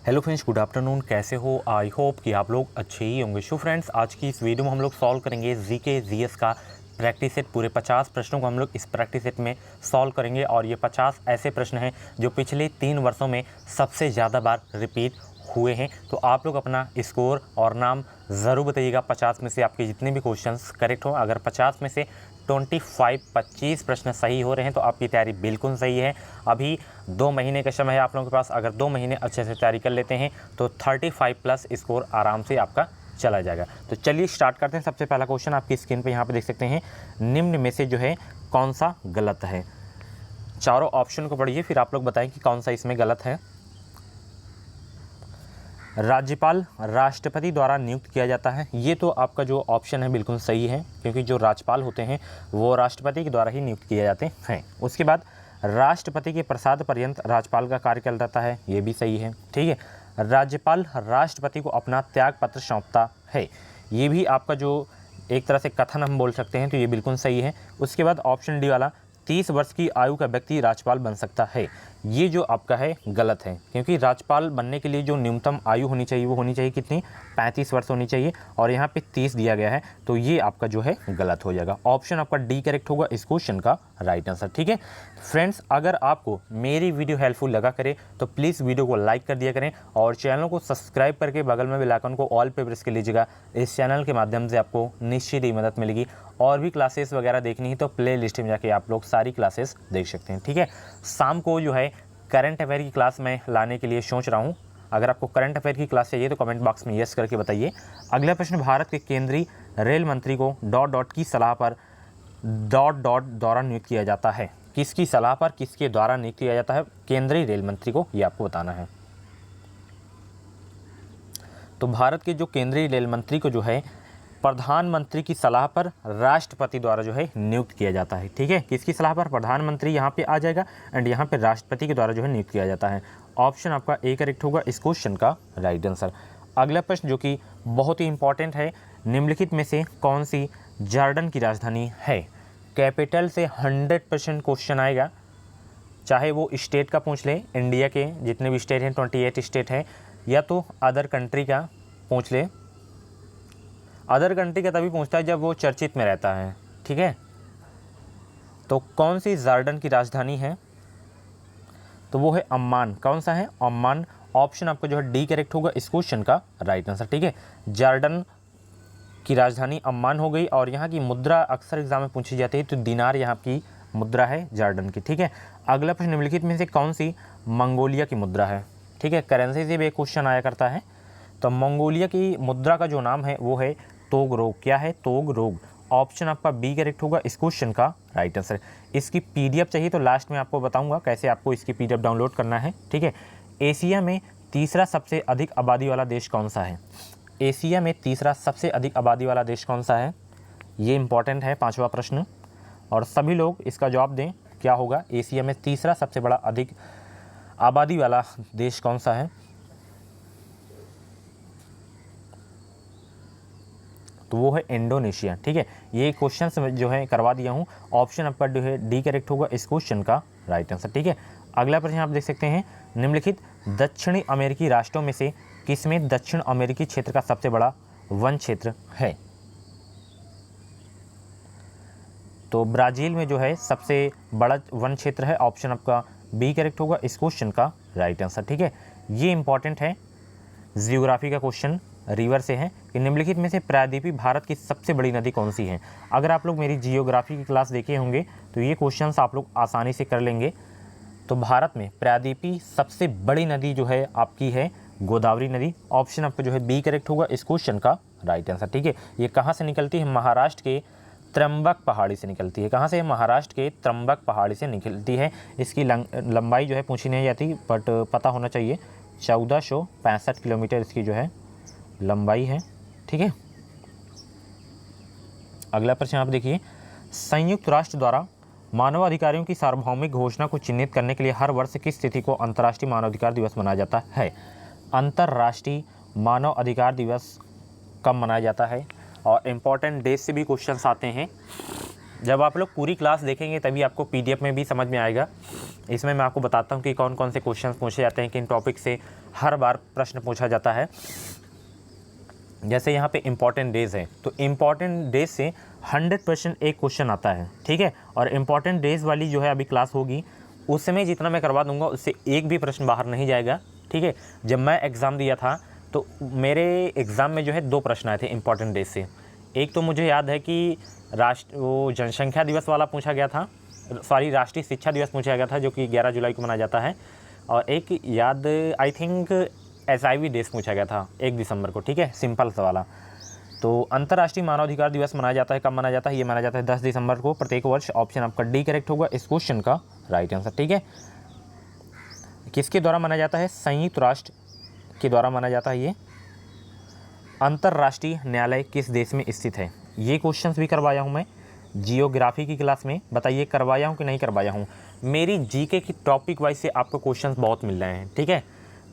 Hello friends, good afternoon. कैसे हो? I hope कि आप लोग अच्छे ही होंगे। सो फ्रेंड्स, आज की इस वीडियो में हम लोग सॉल्व करेंगे जीके जीएस का प्रैक्टिस सेट। पूरे 50 प्रश्नों को हम लोग इस प्रैक्टिस सेट में सॉल्व करेंगे और ये 50 ऐसे प्रश्न हैं जो पिछले 3 वर्षों में सबसे ज़्यादा बार रिपीट हुए हैं। तो आप लोग अपना स्कोर और नाम ज़रूर बताइएगा। 50 में से आपके जितने भी क्वेश्चंस करेक्ट हो, अगर 50 में से 25 प्रश्न सही हो रहे हैं तो आपकी तैयारी बिल्कुल सही है। अभी 2 महीने का समय है आप लोगों के पास। अगर 2 महीने अच्छे से तैयारी कर लेते हैं तो 35+ स्कोर आराम से आपका चला जाएगा। तो चलिए स्टार्ट करते हैं। सबसे पहला क्वेश्चन आपकी स्क्रीन पे यहाँ पे देख सकते हैं। निम्न में से जो है कौन सा गलत है? चारों ऑप्शन को पढ़िए, फिर आप लोग बताएं कि कौन सा इसमें गलत है। राज्यपाल राष्ट्रपति द्वारा नियुक्त किया जाता है। ये तो आपका जो ऑप्शन है बिल्कुल सही है, क्योंकि जो राज्यपाल होते हैं वो राष्ट्रपति के द्वारा ही नियुक्त किए जाते हैं। उसके बाद राष्ट्रपति के प्रसाद पर्यंत राज्यपाल का कार्यकाल रहता है, ये भी सही है। ठीक है। राज्यपाल राष्ट्रपति को अपना त्याग पत्र सौंपता है, ये भी आपका जो एक तरह से कथन हम बोल सकते हैं, तो ये बिल्कुल सही है। उसके बाद ऑप्शन डी वाला 30 वर्ष की आयु का व्यक्ति राज्यपाल बन सकता है, ये जो आपका है गलत है, क्योंकि राज्यपाल बनने के लिए जो न्यूनतम आयु होनी चाहिए वो होनी चाहिए कितनी? 35 वर्ष होनी चाहिए, और यहाँ पे 30 दिया गया है, तो ये आपका जो है गलत हो जाएगा। ऑप्शन आपका डी करेक्ट होगा इस क्वेश्चन का राइट आंसर। ठीक है फ्रेंड्स, अगर आपको मेरी वीडियो हेल्पफुल लगा करे तो प्लीज़ वीडियो को लाइक कर दिया करें और चैनल को सब्सक्राइब करके बगल में बेल आइकन को ऑल पे प्रेस कर लीजिएगा। इस चैनल के माध्यम से आपको निश्चित ही मदद मिलेगी। और भी क्लासेस वगैरह देखनी है तो प्ले लिस्ट में जाके आप लोग सारी क्लासेस देख सकते हैं। ठीक है। शाम को जो है करंट अफेयर की क्लास में लाने के लिए सोच रहा हूँ। अगर आपको करंट अफेयर की क्लास चाहिए तो कमेंट बॉक्स में यस करके बताइए। अगला प्रश्न, भारत के केंद्रीय रेल मंत्री को ... की सलाह पर ... द्वारा नियुक्त किया जाता है। किसकी सलाह पर, किसके द्वारा नियुक्त किया जाता है केंद्रीय रेल मंत्री को, ये आपको बताना है। तो भारत के जो केंद्रीय रेल मंत्री को जो है प्रधानमंत्री की सलाह पर राष्ट्रपति द्वारा जो है नियुक्त किया जाता है। ठीक है। किसकी सलाह पर? प्रधानमंत्री यहाँ पे आ जाएगा एंड यहाँ पे राष्ट्रपति के द्वारा जो है नियुक्त किया जाता है। ऑप्शन आपका ए करेक्ट होगा इस क्वेश्चन का राइट आंसर। अगला प्रश्न जो कि बहुत ही इंपॉर्टेंट है, निम्नलिखित में से कौन सी जॉर्डन की राजधानी है? कैपिटल से 100% क्वेश्चन आएगा, चाहे वो स्टेट का पूछ ले, इंडिया के जितने भी स्टेट हैं 28 स्टेट हैं, या तो अदर कंट्री का पूछ ले। अदर कंट्री का तभी पूछता है जब वो चर्चित में रहता है। ठीक है। तो कौन सी जॉर्डन की राजधानी है? तो वो है अम्मान। कौन सा है? अम्मान। ऑप्शन आपका जो है डी करेक्ट होगा इस क्वेश्चन का राइट आंसर। ठीक है। जॉर्डन की राजधानी अम्मान हो गई। और यहाँ की मुद्रा अक्सर एग्जाम में पूछी जाती है, तो दिनार यहाँ की मुद्रा है जॉर्डन की। ठीक है। अगला प्रश्न, निम्नलिखित में से कौन सी मंगोलिया की मुद्रा है? ठीक है, करेंसी से भी एक क्वेश्चन आया करता है। तो मंगोलिया की मुद्रा का जो नाम है वो है तोगरोग। क्या है? तोगरोग। ऑप्शन आपका बी करेक्ट होगा इस क्वेश्चन का राइट आंसर। इसकी पीडीएफ चाहिए तो लास्ट में आपको बताऊंगा कैसे आपको इसकी पीडीएफ डाउनलोड करना है। ठीक है। एशिया में तीसरा सबसे अधिक आबादी वाला देश कौन सा है? एशिया में तीसरा सबसे अधिक आबादी वाला देश कौन सा है? ये इंपॉर्टेंट है, 5वां प्रश्न, और सभी लोग इसका जवाब दें। क्या होगा? एशिया में तीसरा सबसे बड़ा अधिक आबादी वाला देश कौन सा है? तो वो है इंडोनेशिया। ठीक है। ये क्वेश्चन जो है करवा दिया हूँ। ऑप्शन आपका जो है डी करेक्ट होगा इस क्वेश्चन का राइट आंसर। ठीक है। अगला प्रश्न आप देख सकते हैं, निम्नलिखित दक्षिणी अमेरिकी राष्ट्रों में से किसमें दक्षिण अमेरिकी क्षेत्र का सबसे बड़ा वन क्षेत्र है? तो ब्राज़ील में जो है सबसे बड़ा वन क्षेत्र है। ऑप्शन आपका बी करेक्ट होगा इस क्वेश्चन का राइट आंसर। ठीक है। ये इंपॉर्टेंट है, जियोग्राफी का क्वेश्चन रिवर से है कि निम्नलिखित में से प्रायद्वीपी भारत की सबसे बड़ी नदी कौन सी है? अगर आप लोग मेरी जियोग्राफी की क्लास देखे होंगे तो ये क्वेश्चंस आप लोग आसानी से कर लेंगे। तो भारत में प्रायद्वीपी सबसे बड़ी नदी जो है आपकी है गोदावरी नदी। ऑप्शन आपका जो है बी करेक्ट होगा इस क्वेश्चन का राइट आंसर। ठीक है। ये कहाँ से निकलती है? महाराष्ट्र के त्रंबक पहाड़ी से निकलती है। कहाँ से? महाराष्ट्र के त्रंबक पहाड़ी से निकलती है। इसकी लंबाई जो है पूछी नहीं जाती, बट पता होना चाहिए। 1465 किलोमीटर इसकी जो है लंबाई है। ठीक है। अगला प्रश्न आप देखिए, संयुक्त राष्ट्र द्वारा मानवाधिकारों की सार्वभौमिक घोषणा को चिन्हित करने के लिए हर वर्ष किस तिथि को अंतर्राष्ट्रीय मानवाधिकार दिवस मनाया जाता है? अंतर्राष्ट्रीय मानव अधिकार दिवस कब मनाया जाता है? और इम्पॉर्टेंट डेट से भी क्वेश्चंस आते हैं। जब आप लोग पूरी क्लास देखेंगे तभी आपको PDF में भी समझ में आएगा। इसमें मैं आपको बताता हूँ कि कौन कौन से क्वेश्चन पूछे जाते हैं, किन टॉपिक से हर बार प्रश्न पूछा जाता है। जैसे यहाँ पे इम्पॉर्टेंट डेज़ है, तो इम्पॉर्टेंट डेज से 100% एक क्वेश्चन आता है, ठीक है। और इम्पॉर्टेंट डेज़ वाली जो है अभी क्लास होगी, उस समय जितना मैं करवा दूंगा उससे एक भी प्रश्न बाहर नहीं जाएगा, ठीक है। जब मैं एग्ज़ाम दिया था तो मेरे एग्ज़ाम में जो है 2 प्रश्न आए थे इम्पॉर्टेंट डेज से। एक तो मुझे याद है कि वो जनसंख्या दिवस वाला पूछा गया था, सॉरी राष्ट्रीय शिक्षा दिवस पूछा गया था, जो कि 11 जुलाई को मनाया जाता है। और एक याद आई थिंक HIV डेज पूछा गया था 1 दिसंबर को, ठीक है, सिंपल सा वाला। तो अंतर्राष्ट्रीय मानवाधिकार दिवस मनाया जाता है, कब मनाया जाता है? ये मनाया जाता है 10 दिसंबर को प्रत्येक वर्ष। ऑप्शन आपका डी करेक्ट होगा इस क्वेश्चन का राइट आंसर, ठीक है। किसके द्वारा मनाया जाता है? संयुक्त राष्ट्र के द्वारा मनाया जाता है ये। अंतर्राष्ट्रीय न्यायालय किस देश में स्थित है? ये क्वेश्चंस भी करवाया हूँ मैं जियोग्राफी की क्लास में, बताइए करवाया हूँ कि नहीं करवाया हूँ। मेरी जीके की टॉपिक वाइज से आपको क्वेश्चंस बहुत मिल रहे हैं, ठीक है।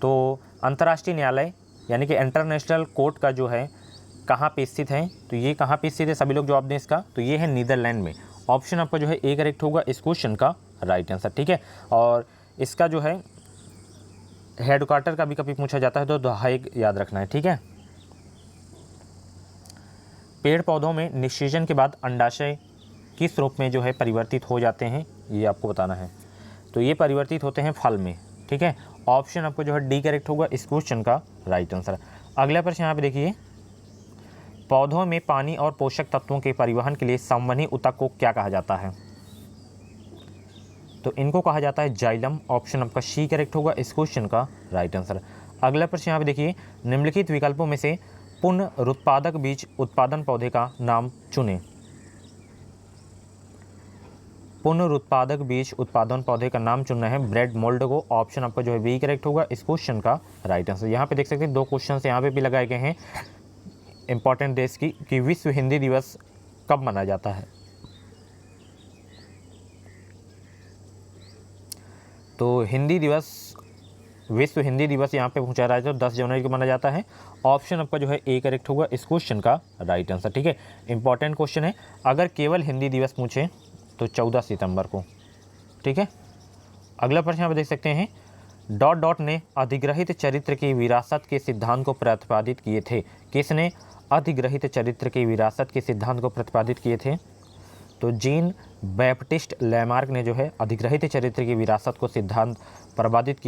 तो अंतर्राष्ट्रीय न्यायालय यानी कि इंटरनेशनल कोर्ट का जो है कहाँ पे स्थित है? तो ये कहाँ पे स्थित है? सभी लोग जवाब दें इसका। तो ये है नीदरलैंड में। ऑप्शन आपका जो है ए करेक्ट होगा इस क्वेश्चन का राइट आंसर, ठीक है। और इसका जो है हेडक्वार्टर का भी कभी पूछा जाता है तो द हेग याद रखना है, ठीक है। पेड़ पौधों में निषेचन के बाद अंडाशय किस रूप में जो है परिवर्तित हो जाते हैं? ये आपको बताना है। तो ये परिवर्तित होते हैं फल में, ठीक है। ऑप्शन आपको जो है डी करेक्ट होगा इस क्वेश्चन का राइट आंसर। अगला प्रश्न यहाँ पे देखिए, पौधों में पानी और पोषक तत्वों के परिवहन के लिए संवहनी ऊतक को क्या कहा जाता है? तो इनको कहा जाता है जाइलम। ऑप्शन आपका सी करेक्ट होगा इस क्वेश्चन का राइट आंसर। अगला प्रश्न यहाँ पे देखिए, निम्नलिखित विकल्पों में से पुनरुत्पादक बीज उत्पादन पौधे का नाम चुनें। पुनरुत्पादक बीज उत्पादन पौधे का नाम चुनना है ब्रेड मोल्ड को। ऑप्शन आपका जो है बी करेक्ट होगा इस क्वेश्चन का राइट आंसर। यहाँ पे देख सकते हैं 2 क्वेश्चन यहाँ पे भी लगाए गए हैं इंपॉर्टेंट डेज की, कि विश्व हिंदी दिवस कब मनाया जाता है? तो हिंदी दिवस, विश्व हिंदी दिवस यहाँ पे पूछा रहा है तो 10 जनवरी को मनाया जाता है। ऑप्शन आपका जो है ए करेक्ट होगा इस क्वेश्चन का राइट आंसर, ठीक है। इंपॉर्टेंट क्वेश्चन है। अगर केवल हिंदी दिवस पूछे तो 14 सितंबर को, ठीक है। अगला प्रश्न आप देख सकते हैं, डॉट डॉट ने अधिग्रहित चरित्र की विरासत के सिद्धांत को प्रतिपादित किए थे। किसने अधिग्रहित चरित्र की विरासत के सिद्धांत को प्रतिपादित किए थे? तो जीन बैप्टिस्ट लैमार्क ने जो है अधिग्रहित चरित्र की विरासत को सिद्धांत प्रतिपादित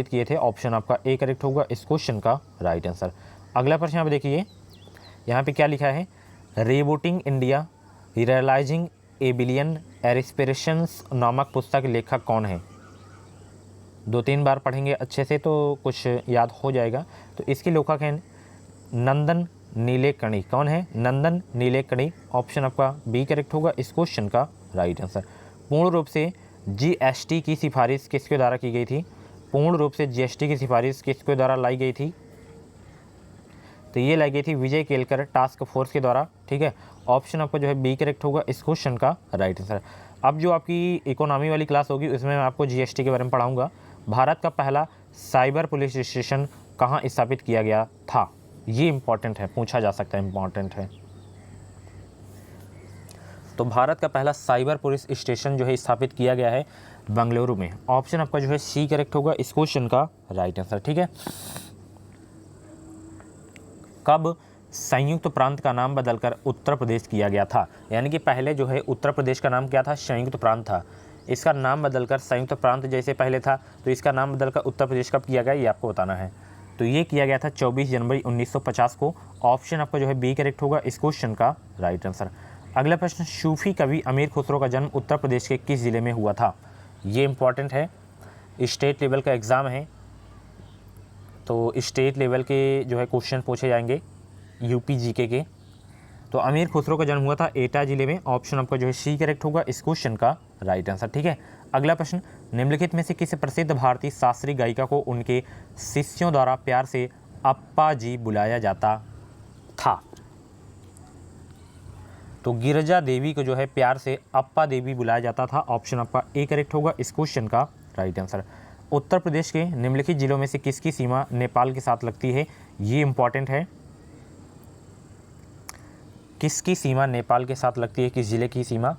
किए थे। ऑप्शन आपका ए करेक्ट होगा इस क्वेश्चन का राइट आंसर। अगला प्रश्न आप देखिए, यहाँ पे क्या लिखा है, rebooting India realising a billion aspirations नामक पुस्तक लेखक कौन है? 2-3 बार पढ़ेंगे अच्छे से तो कुछ याद हो जाएगा। तो इसके लेखक हैं नंदन नीलेकणी। कौन है? नंदन नीलेकणी। ऑप्शन आपका बी करेक्ट होगा इस क्वेश्चन का राइट आंसर। पूर्ण रूप से GST की सिफारिश किसके द्वारा की गई थी? पूर्ण रूप से GST की सिफारिश किसके द्वारा लाई गई थी? तो ये लाई गई थी विजय केलकर टास्क फोर्स के द्वारा, ठीक है। ऑप्शन आपका जो है बी करेक्ट होगा इस क्वेश्चन का राइट आंसर। अब जो आपकी इकोनॉमी वाली क्लास होगी उसमें मैं आपको GST के बारे में पढ़ाऊँगा। भारत का पहला साइबर पुलिस स्टेशन कहाँ स्थापित किया गया था? ये इंपॉर्टेंट है, पूछा जा सकता है, इंपॉर्टेंट है। तो भारत का पहला साइबर पुलिस स्टेशन जो है स्थापित किया गया है बेंगलुरु में। ऑप्शन आपका जो है सी करेक्ट होगा इस क्वेश्चन का राइट आंसर, ठीक है। कब संयुक्त प्रांत का नाम बदलकर उत्तर प्रदेश किया गया था? यानी कि पहले जो है उत्तर प्रदेश का नाम क्या था? संयुक्त प्रांत था। इसका नाम बदलकर संयुक्त प्रांत जैसे पहले था तो इसका नाम बदलकर उत्तर प्रदेश कब किया गया ये आपको बताना है। तो ये किया गया था 24 जनवरी 1950 को। ऑप्शन आपका जो है बी करेक्ट होगा इस क्वेश्चन का राइट आंसर। अगला प्रश्न, सूफी कवि अमीर खुसरो का जन्म उत्तर प्रदेश के किस ज़िले में हुआ था? ये इंपॉर्टेंट है, स्टेट लेवल का एग्ज़ाम है तो स्टेट लेवल के जो है क्वेश्चन पूछे जाएंगे यूपी जीके के। तो अमीर खुसरो का जन्म हुआ था एटा ज़िले में। ऑप्शन आपका जो है सी करेक्ट होगा इस क्वेश्चन का राइट आंसर, ठीक है। अगला प्रश्न, निम्नलिखित में से किसी प्रसिद्ध भारतीय शास्त्रीय गायिका को उनके शिष्यों द्वारा प्यार से अप्पा जी बुलाया जाता था? तो गिरजा देवी को जो है प्यार से अप्पा देवी बुलाया जाता था। ऑप्शन आपका ए करेक्ट होगा इस क्वेश्चन का राइट आंसर। उत्तर प्रदेश के निम्नलिखित जिलों में से किसकी सीमा नेपाल के साथ लगती है? ये इंपॉर्टेंट है। किसकी सीमा नेपाल के साथ लगती है? किस जिले की सीमा?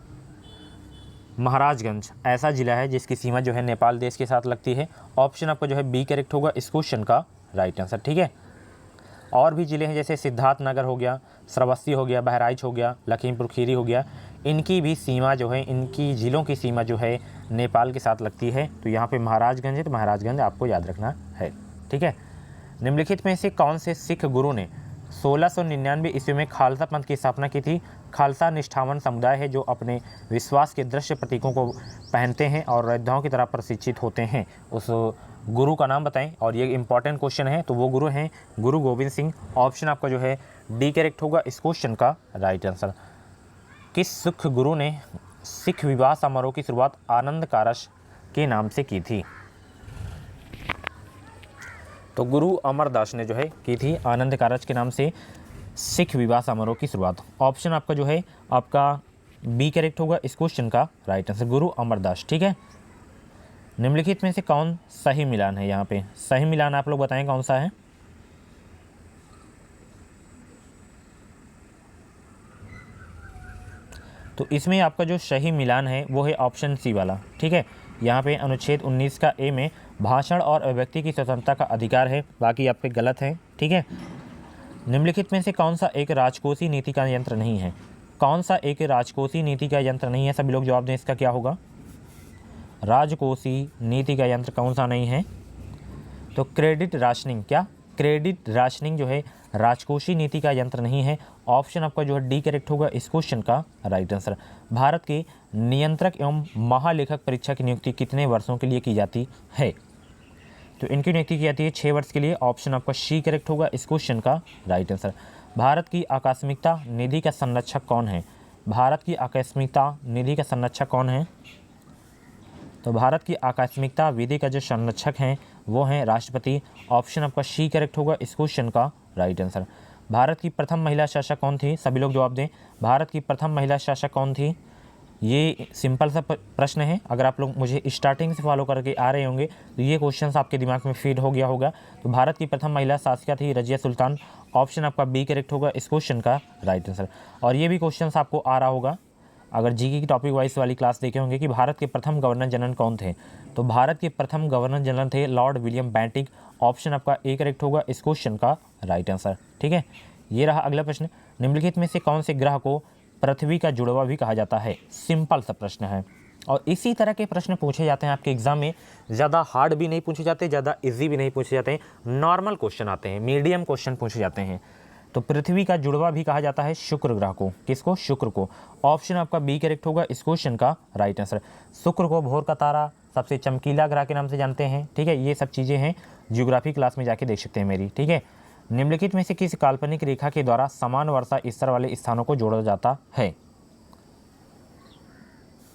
महाराजगंज ऐसा जिला है जिसकी सीमा जो है नेपाल देश के साथ लगती है। ऑप्शन आपका जो है बी करेक्ट होगा इस क्वेश्चन का राइट आंसर। ठीक है, और भी ज़िले हैं जैसे सिद्धार्थनगर हो गया, श्रावस्ती हो गया, बहराइच हो गया, लखीमपुर खीरी हो गया, इनकी भी सीमा जो है, इनकी ज़िलों की सीमा जो है नेपाल के साथ लगती है। तो यहाँ पे महाराजगंज है, तो महाराजगंज आपको याद रखना है। ठीक है, निम्नलिखित में से कौन से सिख गुरु ने 1699 ईस्वी में खालसा पंथ की स्थापना की थी? खालसा निष्ठावान समुदाय है जो अपने विश्वास के दृश्य प्रतीकों को पहनते हैं और योद्धाओं की तरह प्रशिक्षित होते हैं। उस गुरु का नाम बताएं, और ये इंपॉर्टेंट क्वेश्चन है। तो वो गुरु हैं गुरु गोविंद सिंह। ऑप्शन आपका जो है डी करेक्ट होगा इस क्वेश्चन का राइट आंसर। किस सिख गुरु ने सिख विवाह समारोह की शुरुआत आनंद कारज के नाम से की थी? तो गुरु अमरदास ने जो है की थी आनंद कारज के नाम से सिख विवाह समारोह की शुरुआत। ऑप्शन आपका जो है आपका बी करेक्ट होगा इस क्वेश्चन का राइट आंसर, गुरु अमरदास। ठीक है, निम्नलिखित में से कौन सही मिलान है? यहाँ पे सही मिलान आप लोग बताएं कौन सा है? तो इसमें आपका जो सही मिलान है वो है ऑप्शन सी वाला। ठीक है, यहाँ पे अनुच्छेद 19 का ए में भाषण और अभिव्यक्ति की स्वतंत्रता का अधिकार है, बाकी आप पे गलत है। ठीक है, निम्नलिखित में से कौन सा एक राजकोषीय नीति का यंत्र नहीं है? कौन सा एक राजकोषीय नीति का यंत्र नहीं है? सभी लोग जवाब दें, इसका क्या होगा? राजकोषीय नीति का यंत्र कौन सा नहीं है? तो क्रेडिट राशनिंग। क्या क्रेडिट राशनिंग जो है राजकोषीय नीति का यंत्र नहीं है? ऑप्शन आपका जो है डी करेक्ट होगा इस क्वेश्चन का राइट आंसर। भारत के नियंत्रक एवं महालेखक परीक्षा की नियुक्ति कितने वर्षों के लिए की जाती है? तो इनकी नियुक्ति की जाती है 6 वर्ष के लिए। ऑप्शन आपका सी करेक्ट होगा इस क्वेश्चन का राइट आंसर। भारत की आकस्मिकता निधि का संरक्षक कौन है? भारत की आकस्मिकता निधि का संरक्षक कौन है? तो भारत की आकस्मिकता विधि का जो संरक्षक हैं वो हैं राष्ट्रपति। ऑप्शन आपका सी करेक्ट होगा इस क्वेश्चन का राइट आंसर। भारत की प्रथम महिला शासक कौन थी? सभी लोग जवाब दें, भारत की प्रथम महिला शासक कौन थी? ये सिंपल सा प्रश्न है, अगर आप लोग मुझे स्टार्टिंग से फॉलो करके आ रहे होंगे तो ये क्वेश्चन आपके दिमाग में फीड हो गया होगा। तो भारत की प्रथम महिला शासिका थी रजिया सुल्तान। ऑप्शन आपका बी करेक्ट होगा इस क्वेश्चन का राइट आंसर। और ये भी क्वेश्चन आपको आ रहा होगा अगर जीके की टॉपिक वाइज वाली क्लास देखे होंगे कि भारत के प्रथम गवर्नर जनरल कौन थे? तो भारत के प्रथम गवर्नर जनरल थे लॉर्ड विलियम बेंटिक। ऑप्शन आपका ए करेक्ट होगा इस क्वेश्चन का राइट आंसर। ठीक है, ये रहा अगला प्रश्न। निम्नलिखित में से कौन से ग्रह को पृथ्वी का जुड़वा भी कहा जाता है? सिंपल सा प्रश्न है, और इसी तरह के प्रश्न पूछे जाते हैं आपके एग्जाम में। ज़्यादा हार्ड भी नहीं पूछे जाते, ज़्यादा इजी भी नहीं पूछे जाते हैं, नॉर्मल क्वेश्चन आते हैं, मीडियम क्वेश्चन पूछे जाते हैं। तो पृथ्वी का जुड़वा भी कहा जाता है शुक्र ग्रह को। किसको? शुक्र को। ऑप्शन आपका बी करेक्ट होगा इस क्वेश्चन का राइट आंसर। शुक्र को भोर का तारा, सबसे चमकीला ग्रह के नाम से जानते हैं। ठीक है, ये सब चीज़ें हैं, जियोग्राफी क्लास में जाके देख सकते हैं मेरी। ठीक है, निम्नलिखित में से किस काल्पनिक रेखा के द्वारा समान वर्षा स्तर वाले स्थानों को जोड़ा जाता है?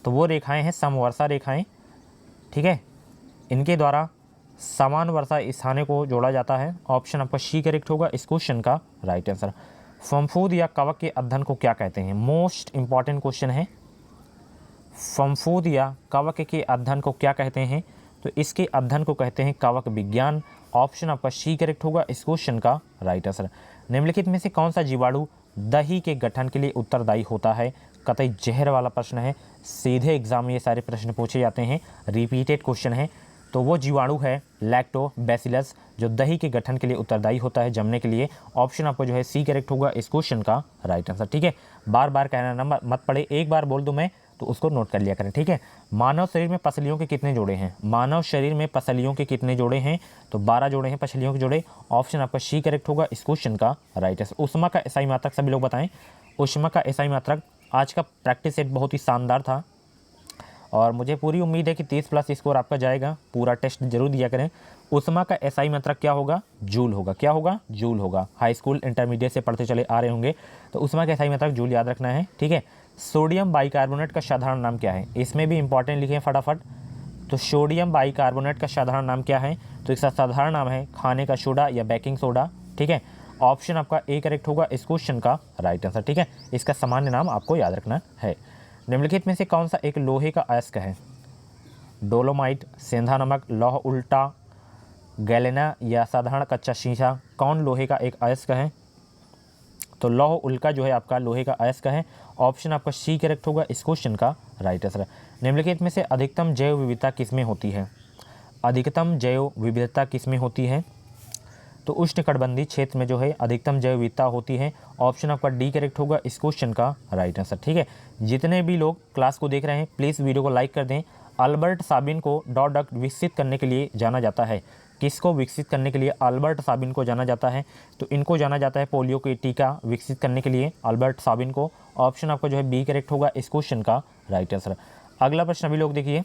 तो वो रेखाएं हैं समवर्षा रेखाएं। ठीक है, इनके द्वारा समान वर्षा स्थानों को जोड़ा जाता है। ऑप्शन आपका सी करेक्ट होगा इस क्वेश्चन का राइट आंसर। फम्फूद या कवक के अध्ययन को क्या कहते हैं? मोस्ट इंपॉर्टेंट क्वेश्चन है। फम्फूद या कवक के अध्ययन को क्या कहते हैं? तो इसके अध्ययन को कहते हैं कवक विज्ञान। ऑप्शन आपका सी करेक्ट होगा इस क्वेश्चन का राइट आंसर। निम्नलिखित में से कौन सा जीवाणु दही के गठन के लिए उत्तरदायी होता है? कतई जहर वाला प्रश्न है, सीधे एग्जाम में ये सारे प्रश्न पूछे जाते हैं, रिपीटेड क्वेश्चन है। तो वो जीवाणु है लैक्टोबैसिलस, जो दही के गठन के लिए उत्तरदायी होता है, जमने के लिए। ऑप्शन आपको जो है सी करेक्ट होगा इस क्वेश्चन का राइट आंसर। ठीक है, बार बार कहना नंबर मत पड़े, एक बार बोल दूं मैं तो उसको नोट कर लिया करें। ठीक है, मानव शरीर में पसलियों के कितने जोड़े हैं? मानव शरीर में पसलियों के कितने जोड़े हैं? तो 12 जोड़े हैं पसलियों के जोड़े। ऑप्शन आपका सी करेक्ट होगा इस क्वेश्चन का राइट आंसर। उष्मा का एसआई मात्रक सभी लोग बताएं। उष्मा का एसआई मात्रक, आज का प्रैक्टिस सेट बहुत ही शानदार था और मुझे पूरी उम्मीद है कि 30+ स्कोर आपका जाएगा। पूरा टेस्ट जरूर दिया करें। उष्मा का एसआई मात्रक क्या होगा? जूल होगा। क्या होगा? जूल होगा। हाई स्कूल इंटरमीडिएट से पढ़ते चले आ रहे होंगे तो उष्मा का एसआई मात्रक जूल याद रखना है। ठीक है, सोडियम बाइकार्बोनेट का साधारण नाम क्या है? इसमें भी इंपॉर्टेंट लिखे फटाफट। तो सोडियम बाइकार्बोनेट का साधारण नाम क्या है? तो इसका साधारण नाम है खाने का सोडा या बेकिंग सोडा। ठीक है, ऑप्शन आपका ए करेक्ट होगा इस क्वेश्चन का राइट आंसर। ठीक है, इसका सामान्य नाम आपको याद रखना है। निम्नलिखित में से कौन सा एक लोहे का अयस्क है? डोलोमाइट, सेंधा नमक, लौह उल्टा, गैलेना या साधारण कच्चा शीशा? कौन लोहे का एक अयस्क है? तो लौह उल्का जो है आपका लोहे का अयस्क है। ऑप्शन आपका सी करेक्ट होगा इस क्वेश्चन का राइट आंसर। निम्नलिखित में से अधिकतम जैव विविधता किसमें होती है? अधिकतम जैव विविधता किसमें होती है? तो उष्णकटिबंधीय क्षेत्र में जो है अधिकतम जैव विविधता होती है। ऑप्शन आपका डी करेक्ट होगा इस क्वेश्चन का राइट आंसर। ठीक है, जितने भी लोग क्लास को देख रहे हैं प्लीज़ वीडियो को लाइक कर दें। अल्बर्ट साबिन को डॉट विकसित करने के लिए जाना जाता है। किसको विकसित करने के लिए अल्बर्ट साबिन को जाना जाता है? तो इनको जाना जाता है पोलियो की टीका विकसित करने के लिए अल्बर्ट साबिन को। ऑप्शन आपका जो है बी करेक्ट होगा इस क्वेश्चन का राइट आंसर। अगला प्रश्न अभी लोग देखिए,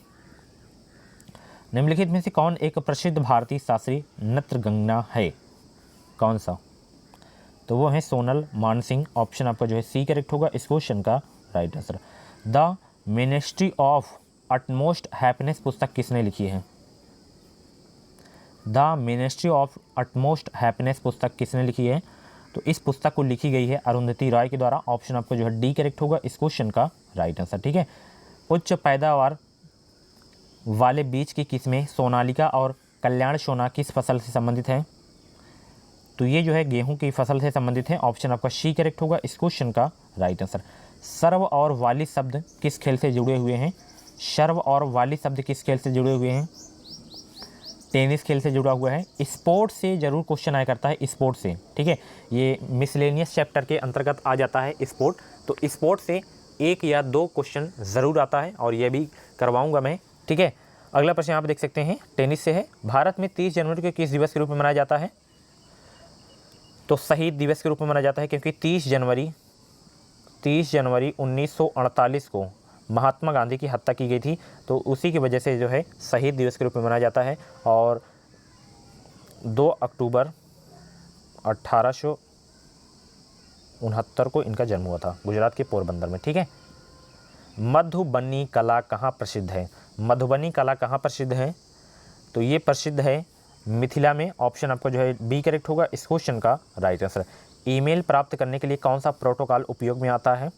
निम्नलिखित में से कौन एक प्रसिद्ध भारतीय शास्त्रीय नृत्यगंगा है? कौन सा? तो वो है सोनल मानसिंह। ऑप्शन आपका जो है सी करेक्ट होगा इस क्वेश्चन का right answer. The ministry of utmost happiness पुस्तक किसने लिखी है? The ministry of utmost happiness पुस्तक किसने लिखी है? तो इस पुस्तक को लिखी गई है अरुंधति रॉय के द्वारा। ऑप्शन आपका जो है डी करेक्ट होगा इस क्वेश्चन का राइट आंसर। ठीक है, उच्च पैदावार वाले बीज की किस्में सोनालिका और कल्याण सोना किस फसल से संबंधित है? तो ये जो है गेहूं की फसल से संबंधित है। ऑप्शन आपका सी करेक्ट होगा इस क्वेश्चन का राइट आंसर। सर्व और वाली शब्द किस खेल से जुड़े हुए हैं? सर्व और वाली शब्द किस खेल से जुड़े हुए हैं? टेनिस खेल से जुड़ा हुआ है। स्पोर्ट से जरूर क्वेश्चन आया करता है, स्पोर्ट से। ठीक है, ये मिसलेनियस चैप्टर के अंतर्गत आ जाता है स्पोर्ट। तो स्पोर्ट से 1 या 2 क्वेश्चन ज़रूर आता है और ये भी करवाऊंगा मैं। ठीक है, अगला प्रश्न यहाँ पे देख सकते हैं, टेनिस से है। भारत में 30 जनवरी को किस दिवस के रूप में मनाया जाता है? तो शहीद दिवस के रूप में मनाया जाता है, क्योंकि 30 जनवरी 1948 को महात्मा गांधी की हत्या की गई थी। तो उसी की वजह से जो है शहीद दिवस के रूप में मनाया जाता है। और 2 अक्टूबर 1869 को इनका जन्म हुआ था गुजरात के पोरबंदर में। ठीक है, मधुबनी कला कहाँ प्रसिद्ध है? मधुबनी कला कहाँ प्रसिद्ध है? तो ये प्रसिद्ध है मिथिला में। ऑप्शन आपका जो है बी करेक्ट होगा इस क्वेश्चन का राइट आंसर। ईमेल प्राप्त करने के लिए कौन सा प्रोटोकॉल उपयोग में आता है?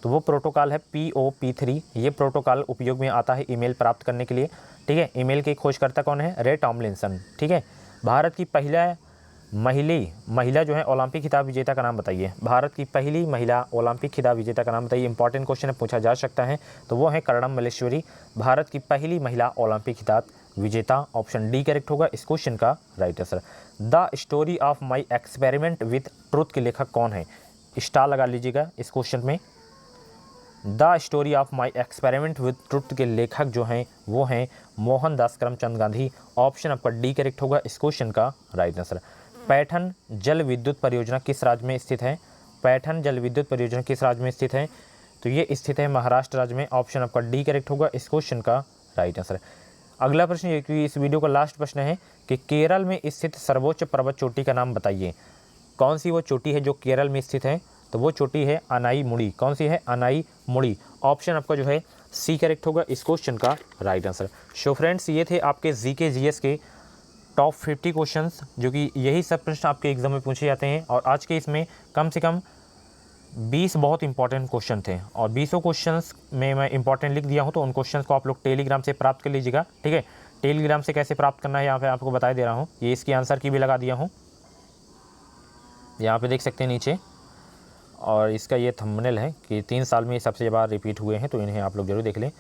तो वो प्रोटोकॉल है POP3। ये प्रोटोकॉल उपयोग में आता है ईमेल प्राप्त करने के लिए। ठीक है, ईमेल के खोजकर्ता कौन है? रे टॉमलिंसन। ठीक है, भारत की पहला महिला जो है ओलंपिक खिताब विजेता का नाम बताइए। भारत की पहली महिला ओलंपिक खिताब विजेता का नाम बताइए। इंपॉर्टेंट क्वेश्चन है, पूछा जा सकता है। तो वो है कर्णम मल्लेश्वरी, भारत की पहली महिला ओलंपिक खिताब विजेता। ऑप्शन डी करेक्ट होगा इस क्वेश्चन का right answer. The story of my experiment with truth के लेखक कौन है? स्टार लगा लीजिएगा इस क्वेश्चन में। The story of my experiment with truth के लेखक जो हैं वो हैं मोहनदास करमचंद गांधी। ऑप्शन आपका डी करेक्ट होगा इस क्वेश्चन का राइट आंसर। पैठन जल विद्युत परियोजना किस राज्य में स्थित है? पैठन जल विद्युत परियोजना किस राज्य में स्थित है? तो ये स्थित है महाराष्ट्र राज्य में। ऑप्शन आपका डी करेक्ट होगा इस क्वेश्चन का राइट आंसर। अगला प्रश्न, ये कि इस वीडियो का लास्ट प्रश्न है कि केरल में स्थित सर्वोच्च पर्वत चोटी का नाम बताइए। कौन सी वो चोटी है जो केरल में स्थित है? तो वो चोटी है अनाई मुड़ी। कौन सी है? अनाई मुड़ी। ऑप्शन आपका जो है सी करेक्ट होगा इस क्वेश्चन का राइट आंसर। सो फ्रेंड्स, ये थे आपके GK GS के टॉप 50 क्वेश्चंस, जो कि यही सब प्रश्न आपके एग्जाम में पूछे जाते हैं। और आज के इसमें कम से कम 20 बहुत इंपॉर्टेंट क्वेश्चन थे और 20 क्वेश्चंस में मैं इंपॉर्टेंट लिख दिया हूं। तो उन क्वेश्चंस को आप लोग टेलीग्राम से प्राप्त कर लीजिएगा। ठीक है, टेलीग्राम से कैसे प्राप्त करना है यहाँ पे आपको बता दे रहा हूँ। ये इसकी आंसर की भी लगा दिया हूँ, यहाँ पे देख सकते हैं नीचे। और इसका ये थंबनेल है कि 3 साल में ये सबसे बार रिपीट हुए हैं, तो इन्हें आप लोग जरूर देख लें।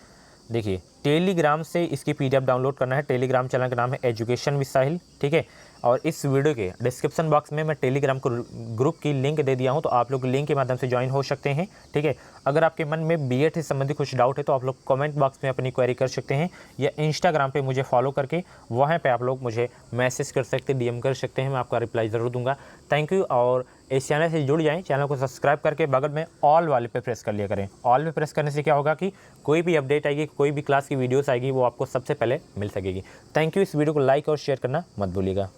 देखिए, टेलीग्राम से इसकी PDF डाउनलोड करना है। टेलीग्राम चैनल का नाम है एजुकेशन विद साहिल। ठीक है, और इस वीडियो के डिस्क्रिप्शन बॉक्स में मैं टेलीग्राम को ग्रुप की लिंक दे दिया हूं, तो आप लोग लिंक के माध्यम से ज्वाइन हो सकते हैं। ठीक है, अगर आपके मन में BED से संबंधित कुछ डाउट है तो आप लोग कमेंट बॉक्स में अपनी क्वेरी कर सकते हैं, या इंस्टाग्राम पे मुझे फॉलो करके वहाँ पे आप लोग मुझे मैसेज कर सकते हैं, DM कर सकते हैं। मैं आपका रिप्लाई ज़रूर दूंगा। Thank you. और इस चैनल से जुड़ जाएं, चैनल को सब्सक्राइब करके बगल में ऑल वाले पे प्रेस कर लिया करें। ऑल पे प्रेस करने से क्या होगा कि कोई भी अपडेट आएगी, कोई भी क्लास की वीडियोस आएगी, वो आपको सबसे पहले मिल सकेगी। Thank you. इस वीडियो को लाइक और शेयर करना मत भूलिएगा।